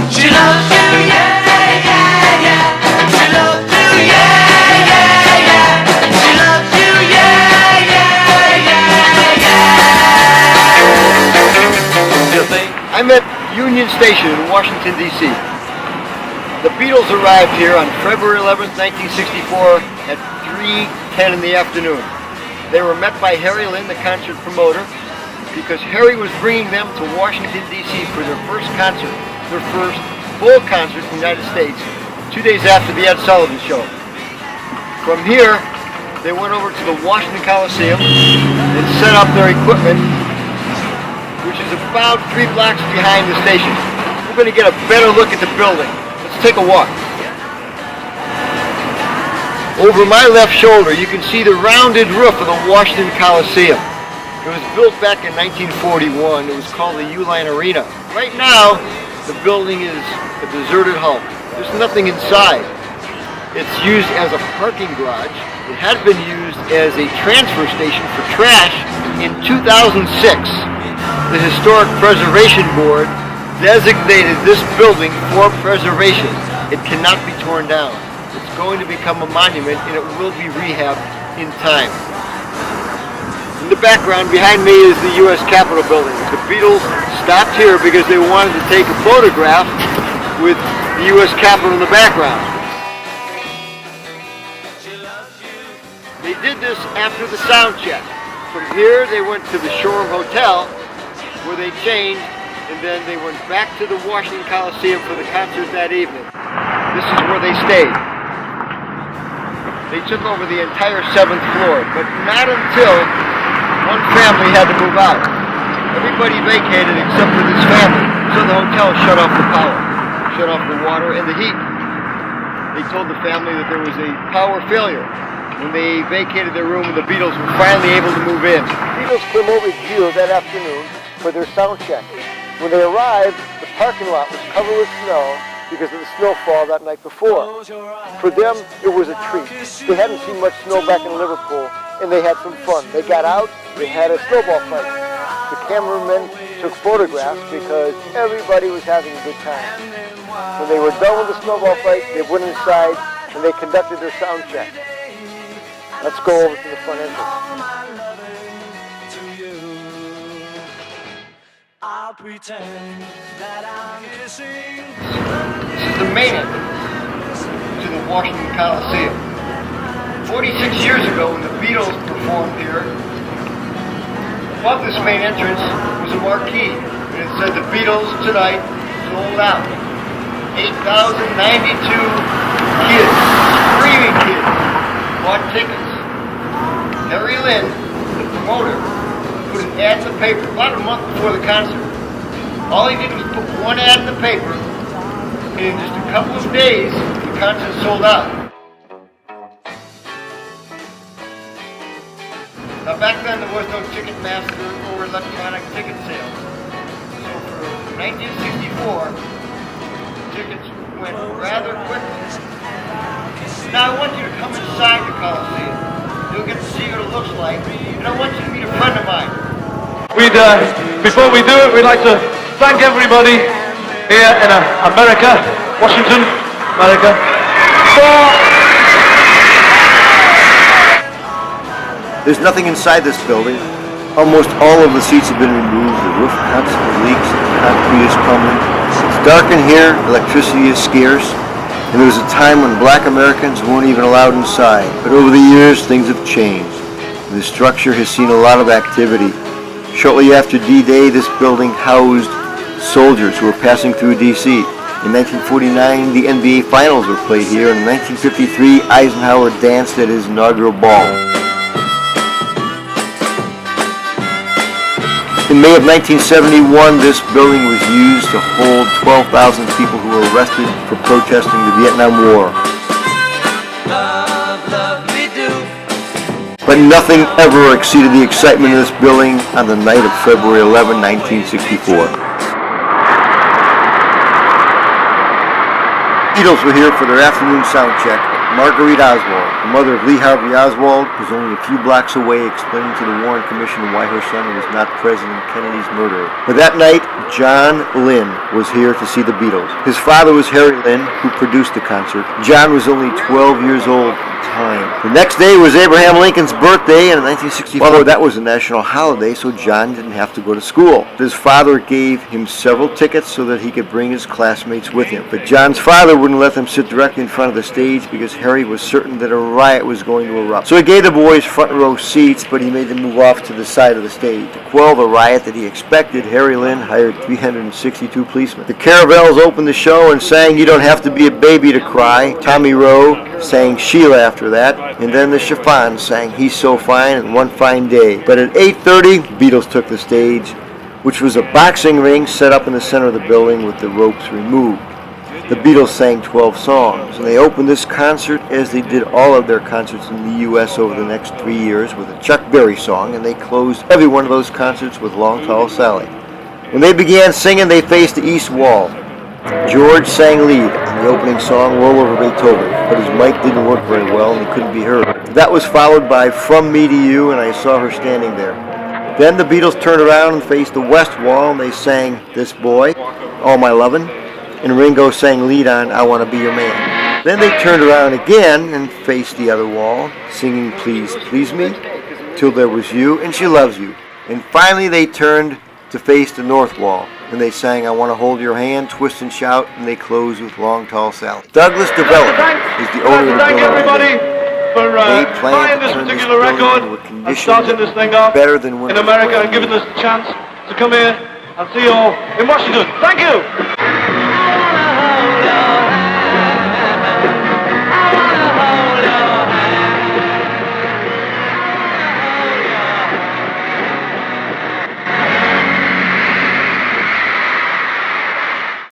She loves you, yeah, yeah, yeah. She loves you, yeah, yeah, yeah. She loves you, yeah, yeah, yeah, yeah. I'm at Union Station in Washington, D.C. The Beatles arrived here on February 11th, 1964 at 3:10 in the afternoon. They were met by Harry Lynn, the concert promoter, because Harry was bringing them to Washington, D.C. for their first concert, their first full concert in the United States, 2 days after the Ed Sullivan Show. From here, they went over to the Washington Coliseum and set up their equipment, which is about 3 blocks behind the station. We're going to get a better look at the building. Let's take a walk. Over my left shoulder, you can see the rounded roof of the Washington Coliseum. It was built back in 1941. It was called the Uline Arena. Right now, the building is a deserted hulk. There's nothing inside. It's used as a parking garage. It had been used as a transfer station for trash in 2006. The Historic Preservation Board designated this building for preservation. It cannot be torn down. It's going to become a monument and it will be rehabbed in time. In the background behind me is the U.S. Capitol building. The Beatles stopped here because they wanted to take a photograph with the U.S. Capitol in the background. They did this after the sound check. From here they went to the Shoreham Hotel where they changed, and then they went back to the Washington Coliseum for the concert that evening. This is where they stayed. They took over the entire 7th floor, but not until one family had to move out. Everybody vacated except for this family, so the hotel shut off the power, shut off the water and the heat. They told the family that there was a power failure. When they vacated their room, the Beatles were finally able to move in. The Beatles came over here that afternoon for their sound check. When they arrived, the parking lot was covered with snow because of the snowfall that night before. For them, it was a treat. They hadn't seen much snow back in Liverpool, and they had some fun. They got out, they had a snowball fight. The cameramen took photographs because everybody was having a good time. When they were done with the snowball fight, they went inside and they conducted their sound check. Let's go over to the front entrance. I'll pretend that I'm kissing. This is the main entrance to the Washington Coliseum. 46 years ago when the Beatles performed here, above this main entrance was a marquee, and it said the Beatles tonight sold out. 8,092 kids, screaming kids, bought tickets. Harry Lynn, the promoter, put an ad in the paper about a month before the concert. All he did was put one ad in the paper, and in just a couple of days, the concert sold out. Now back then there was no Ticketmaster or electronic ticket sales. So for 1964, tickets went rather quickly. Now I want you to come inside the Coliseum. You'll get to see what it looks like, and I want you to meet a friend of mine. Before we do it, we'd like to thank everybody here in America, Washington, America, There's nothing inside this building. Almost all of the seats have been removed, the roof constantly leaks, the concrete is crumbling. It's dark in here, electricity is scarce, and there was a time when black Americans weren't even allowed inside. But over the years, things have changed. The structure has seen a lot of activity. Shortly after D-Day, this building housed soldiers who were passing through D.C. In 1949, the NBA Finals were played here. In 1953, Eisenhower danced at his inaugural ball. In May of 1971, this building was used to hold 12,000 people who were arrested for protesting the Vietnam War. Love, love, we do. But nothing ever exceeded the excitement of this building on the night of February 11, 1964. Beatles were here for their afternoon sound check at Marguerite Oswald, the mother of Lee Harvey Oswald, was only a few blocks away explaining to the Warren Commission why her son was not President Kennedy's murderer. But that night, John Lynn was here to see the Beatles. His father was Harry Lynn, who produced the concert. John was only 12 years old at the time. The next day was Abraham Lincoln's birthday, and in 1964, that was a national holiday, so John didn't have to go to school. His father gave him several tickets so that he could bring his classmates with him. But John's father wouldn't let them sit directly in front of the stage because Harry was certain that a riot was going to erupt. So he gave the boys front row seats, but he made them move off to the side of the stage. To quell the riot that he expected, Harry Lynn hired 362 policemen. The Caravels opened the show and sang "You Don't Have to Be a Baby to Cry." Tommy Rowe sang "Sheila" after that, and then the Chiffons sang "He's So Fine" and "One Fine Day." But at 8:30, Beatles took the stage, which was a boxing ring set up in the center of the building with the ropes removed. The Beatles sang 12 songs, and they opened this concert as they did all of their concerts in the U.S. over the next 3 years with a Chuck Berry song, and they closed every one of those concerts with "Long Tall Sally." When they began singing, they faced the east wall. George sang lead on the opening song, "Roll Over Beethoven," but his mic didn't work very well and he couldn't be heard. That was followed by "From Me to You," and I saw her standing there. Then the Beatles turned around and faced the west wall, and they sang "This Boy," "All My Lovin'," and Ringo sang lead on "I Want to Be Your Man." Then they turned around again and faced the other wall, singing "Please, Please Me," "Till There Was You," and "She Loves You." And finally they turned to face the north wall, and they sang "I Want to Hold Your Hand," "Twist and Shout," and they closed with "Long Tall Sally." Douglas Development is the owner of the Thank everybody building. for They buying planned this to turn this particular building record into a and condition starting this thing off better than when in it was America brand and giving new. us a chance to come here and see you all in Washington. Thank you!